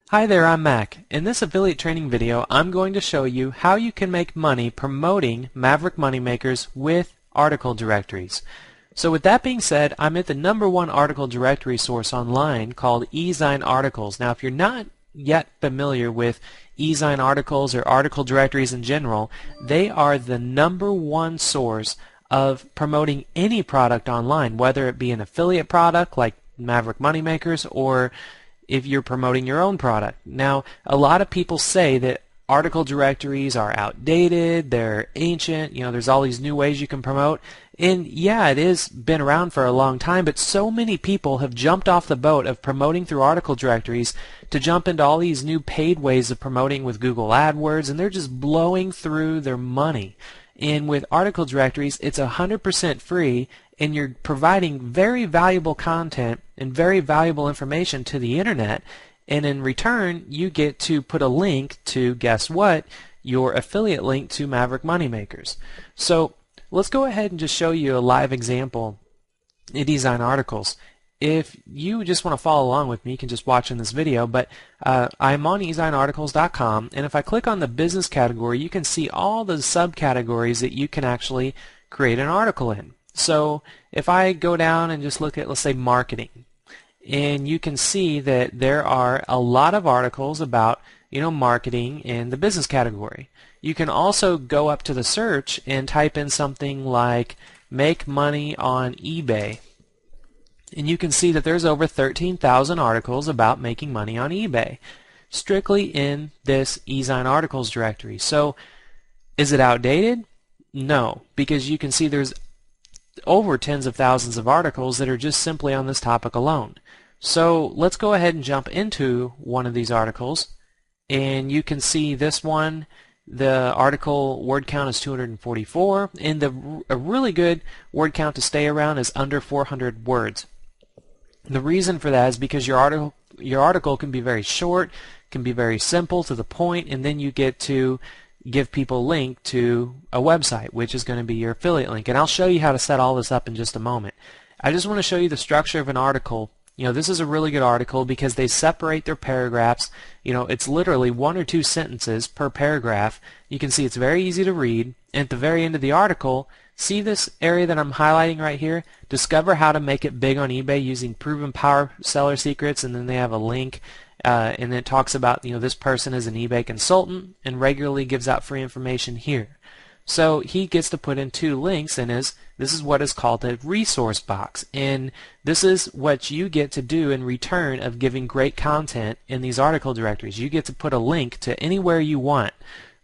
Hi there, I'm Mac. In this affiliate training video, I'm going to show you how you can make money promoting Maverick Moneymakers with article directories. So with that being said, I'm at the #1 article directory source online called eZine Articles. Now if you're not yet familiar with eZine Articles or article directories in general, they are the #1 source of promoting any product online, whether it be an affiliate product like Maverick Moneymakers or if you're promoting your own product. Now, a lot of people say that article directories are outdated, they're ancient, there's all these new ways you can promote. And yeah, it has been around for a long time, but so many people have jumped off the boat of promoting through article directories to jump into all these new paid ways of promoting with Google AdWords, and they're just blowing through their money. And with article directories, it's 100% free, and you're providing very valuable content and very valuable information to the internet, and in return you get to put a link to, guess what, your affiliate link to Maverick Moneymakers. So let's go ahead and just show you a live example in eZine Articles. If you just want to follow along with me, you can just watch in this video, but I'm on eZineArticles.com, and if I click on the business category, you can see all the subcategories that you can actually create an article in. So if I go down and just look at, let's say, marketing, and you can see that there are a lot of articles about marketing in the business category. You can also go up to the search and type in something like make money on eBay, and you can see that there's over 13,000 articles about making money on eBay strictly in this eZine Articles directory. So is it outdated? No, because you can see there's over tens of thousands of articles that are just simply on this topic alone. So let's go ahead and jump into one of these articles, and you can see this one. The article word count is 244, and a really good word count to stay around is under 400 words. The reason for that is because your article can be very short, can be very simple to the point, and then you get to give people a link to a website, which is going to be your affiliate link. And I'll show you how to set all this up in just a moment. I just want to show you the structure of an article. This is a really good article because they separate their paragraphs. It's literally 1 or 2 sentences per paragraph. You can see it's very easy to read. And at the very end of the article, see this area that I'm highlighting right here? Discover how to make it big on eBay using proven power seller secrets, and then they have a link. And it talks about this person is an eBay consultant and regularly gives out free information here. So he gets to put in 2 links, and this is what is called a resource box, and this is what you get to do in return of giving great content in these article directories. You get to put a link to anywhere you want.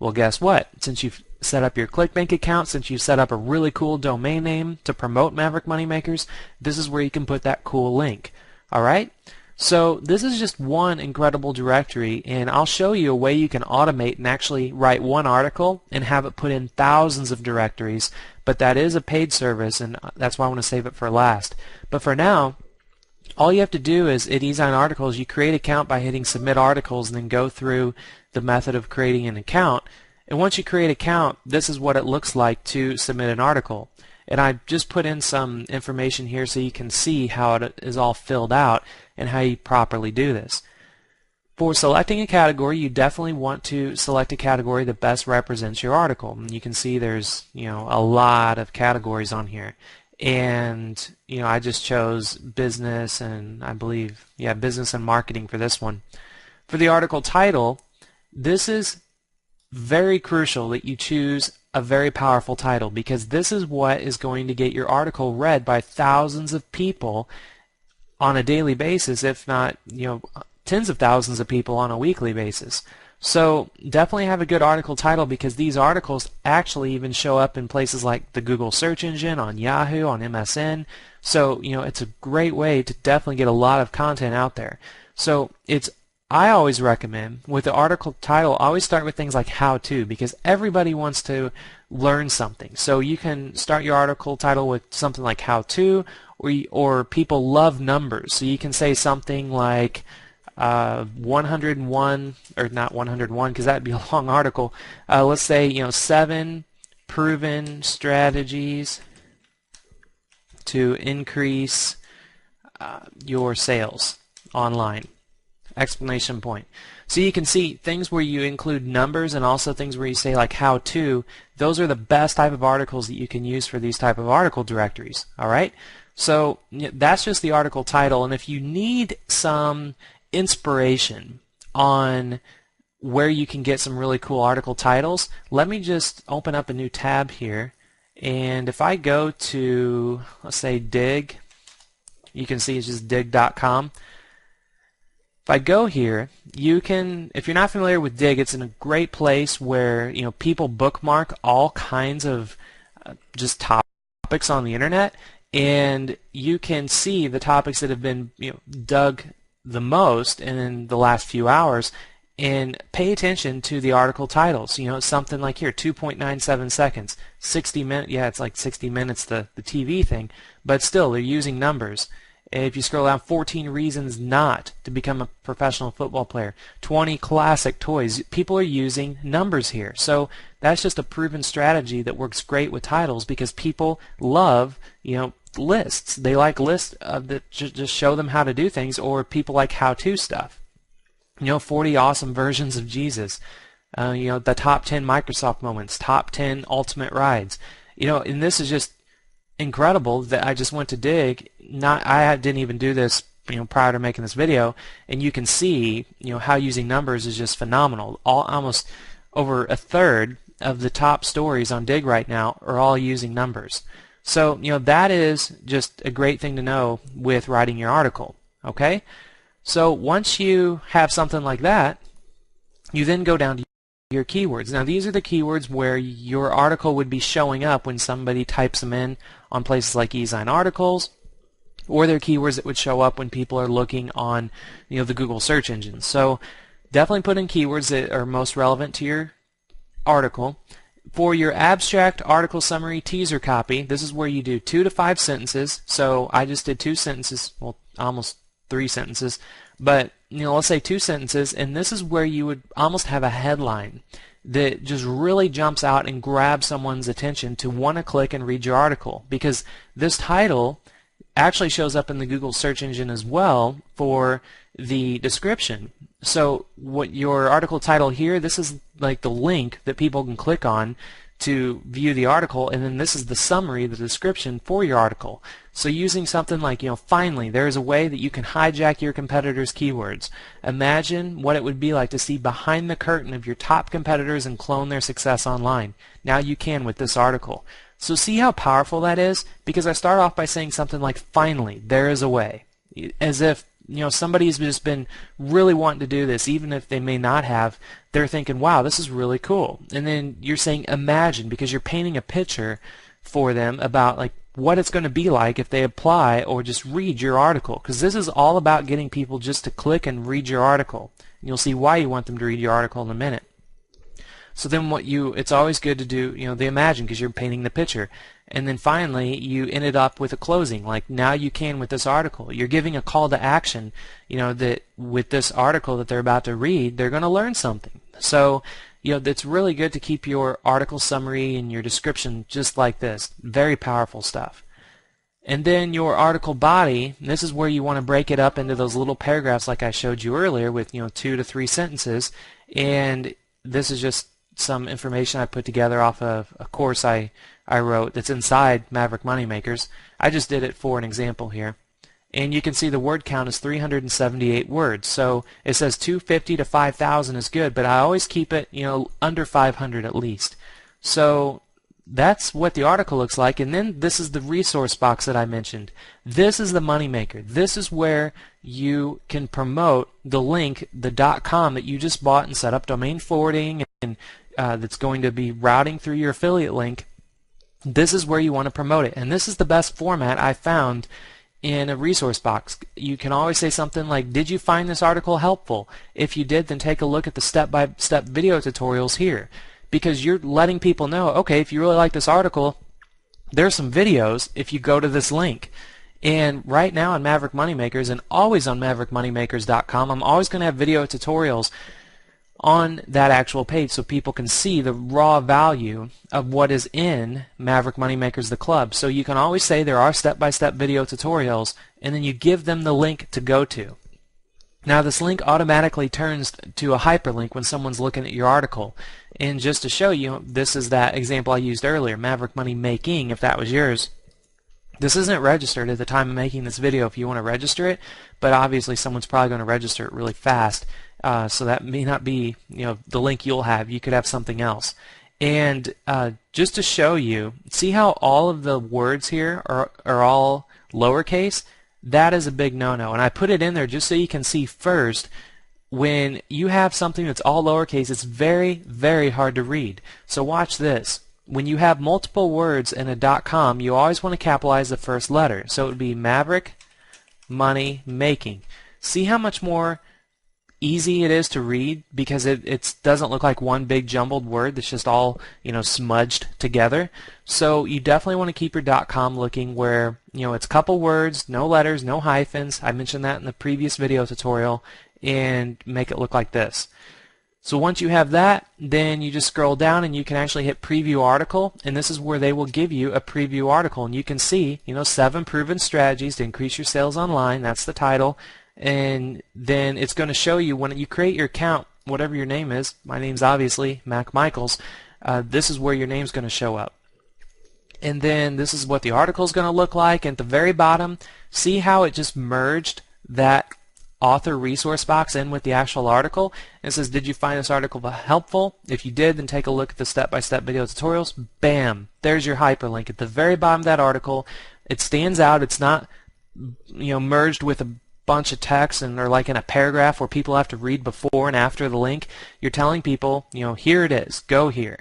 Well, guess what? Since you've set up your ClickBank account, since you've set up a really cool domain name to promote Maverick Moneymakers, this is where you can put that cool link. Alright? So this is just one incredible directory, and I'll show you a way you can automate and actually write one article and have it put in thousands of directories, but that is a paid service, and that's why I want to save it for last. But for now, all you have to do is at eZine Articles, you create an account by hitting Submit Articles and then go through the method of creating an account. And once you create an account, this is what it looks like to submit an article. And I just put in some information here so you can see how it is all filled out and how you properly do this. For selecting a category, you definitely want to select a category that best represents your article. And you can see there's a lot of categories on here. And I just chose business, and I believe business and marketing for this one. For the article title, this is very crucial that you choose a very powerful title, because this is what is going to get your article read by thousands of people on a daily basis, if not tens of thousands of people on a weekly basis. So definitely have a good article title, because these articles actually even show up in places like the Google search engine, on Yahoo, on MSN. So it's a great way to definitely get a lot of content out there. So I always recommend, with the article title, always start with things like how to, because everybody wants to learn something. So you can start your article title with something like how to, or people love numbers. So you can say something like 101, or not 101 because that would be a long article. Let's say 7 proven strategies to increase your sales online. exclamation point. So you can see things where you include numbers and also things where you say like how to. Those are the best type of articles that you can use for these type of article directories. Alright? So that's just the article title, and if you need some inspiration on where you can get some really cool article titles, let me just open up a new tab here, and if I go to, let's say, Digg, you can see it's just digg.com. If I go here, you can, if you're not familiar with Digg, it's in a great place where people bookmark all kinds of just topics on the internet, and you can see the topics that have been dug the most in the last few hours, and pay attention to the article titles. Something like here, 2.97 seconds, 60 minutes. Yeah, it's like 60 minutes, the TV thing, but still, they're using numbers. If you scroll down, 14 reasons not to become a professional football player, 20 classic toys. People are using numbers here. So that's just a proven strategy that works great with titles, because people love, lists. They like lists that just show them how to do things, or people like how-to stuff. 40 awesome versions of Jesus. The top 10 Microsoft moments, top 10 ultimate rides. And this is just incredible that I just went to Digg. I didn't even do this prior to making this video, and you can see how using numbers is just phenomenal. Almost over a third of the top stories on Digg right now are all using numbers. So that is just a great thing to know with writing your article. Okay, so once you have something like that, you then go down to your keywords. Now these are the keywords where your article would be showing up when somebody types them in on places like eZine Articles, or they're keywords that would show up when people are looking on the Google search engine. So definitely put in keywords that are most relevant to your article. For your abstract, article summary, teaser copy, this is where you do 2 to 5 sentences. So I just did 2 sentences, well, almost 3 sentences, but let's say 2 sentences, and this is where you would almost have a headline that just really jumps out and grabs someone's attention to want to click and read your article, because this title actually shows up in the Google search engine as well for the description. So what your article title here, this is like the link that people can click on to view the article, and then this is the summary, the description for your article. So using something like, finally, there is a way that you can hijack your competitors' keywords. Imagine what it would be like to see behind the curtain of your top competitors and clone their success online. Now you can with this article. So see how powerful that is? Because I start off by saying something like, finally, there is a way. As if somebody's just been really wanting to do this, even if they may not have. They're thinking, wow, this is really cool. And then you're saying imagine, because you're painting a picture for them about like what it's going to be like if they apply or just read your article, because this is all about getting people just to click and read your article. And you'll see why you want them to read your article in a minute. So then it's always good to do, the imagine, because you're painting the picture. And then finally, you ended up with a closing, like now you can with this article. You're giving a call to action, that with this article that they're about to read, they're going to learn something. So, it's really good to keep your article summary and your description just like this. Very powerful stuff. And then your article body, this is where you want to break it up into those little paragraphs like I showed you earlier with, 2 to 3 sentences. And this is just some information I put together off of a course I wrote that's inside Maverick Moneymakers. I just did it for an example here. And you can see the word count is 378 words. So it says 250 to 5,000 is good, but I always keep it, under 500 at least. So that's what the article looks like. And then this is the resource box that I mentioned. This is the moneymaker. This is where you can promote the link, the .com that you just bought and set up domain forwarding, and that's going to be routing through your affiliate link. This is where you want to promote it. And this is the best format I found in a resource box. You can always say something like, did you find this article helpful? If you did, then take a look at the step-by-step video tutorials here, because you're letting people know, okay, if you really like this article, there's some videos if you go to this link. And right now on Maverick Moneymakers, and always on MaverickMoneymakers.com, I'm always going to have video tutorials on that actual page so people can see the raw value of what is in Maverick Moneymakers, the club. So you can always say there are step-by-step video tutorials, and then you give them the link to go to. Now this link automatically turns to a hyperlink when someone's looking at your article. And just to show you, this is that example I used earlier, Maverick Money Making, if that was yours. This isn't registered at the time of making this video if you want to register it, but obviously someone's probably going to register it really fast. So that may not be, the link you'll have. You could have something else. And just to show you, see how all of the words here are all lowercase? That is a big no-no. And I put it in there just so you can see first, when you have something that's all lowercase, it's very, very hard to read. So watch this. When you have multiple words in a .com, you always want to capitalize the first letter. So it would be Maverick Money Making. See how much more easy it is to read, because it doesn't look like one big jumbled word that's just all smudged together. So you definitely want to keep your .com looking where it's a couple words, no letters, no hyphens. I mentioned that in the previous video tutorial, and make it look like this. So once you have that, then you just scroll down and you can actually hit preview article, and this is where they will give you a preview article, and you can see 7 proven strategies to increase your sales online. That's the title. And then it's going to show you when you create your account, whatever your name is. My name's obviously Mac Michaels. This is where your name's going to show up. And then this is what the article is going to look like. And at the very bottom, see how it just merged that author resource box in with the actual article. And it says, did you find this article helpful? If you did, then take a look at the step-by-step video tutorials. Bam! There's your hyperlink at the very bottom of that article. It stands out. It's not merged with a bunch of text and they're like in a paragraph where people have to read before and after the link. You're telling people, here it is, go here.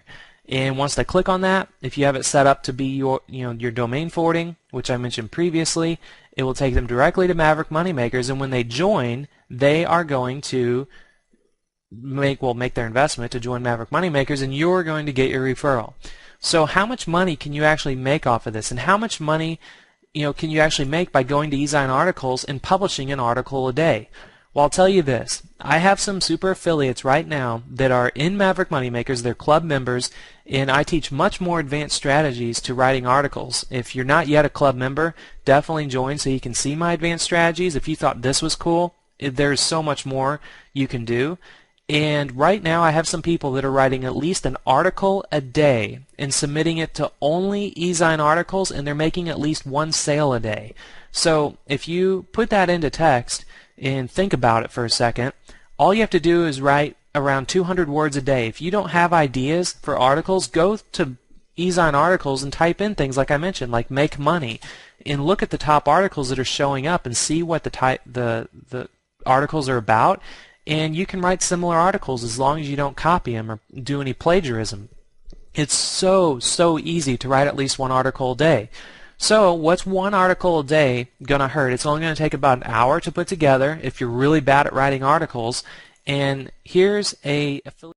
And once they click on that, if you have it set up to be your domain forwarding, which I mentioned previously, it will take them directly to Maverick Moneymakers, and when they join, they are going to make their investment to join Maverick Moneymakers, and you're going to get your referral. So how much money can you actually make off of this, and how much money can you actually make by going to eZine Articles and publishing an article a day? Well, I'll tell you this. I have some super affiliates right now that are in Maverick Moneymakers. They're club members, and I teach much more advanced strategies to writing articles. If you're not yet a club member, definitely join so you can see my advanced strategies. If you thought this was cool, there's so much more you can do. And right now I have some people that are writing at least an article a day and submitting it to only eZine Articles, and they're making at least 1 sale a day. So if you put that into text and think about it for a second, all you have to do is write around 200 words a day. If you don't have ideas for articles, go to eZine Articles and type in things like I mentioned, like make money, and look at the top articles that are showing up and see what the articles are about. And you can write similar articles as long as you don't copy them or do any plagiarism. It's so easy to write at least 1 article a day. So what's 1 article a day going to hurt? It's only going to take about an hour to put together if you're really bad at writing articles. And here's a affiliate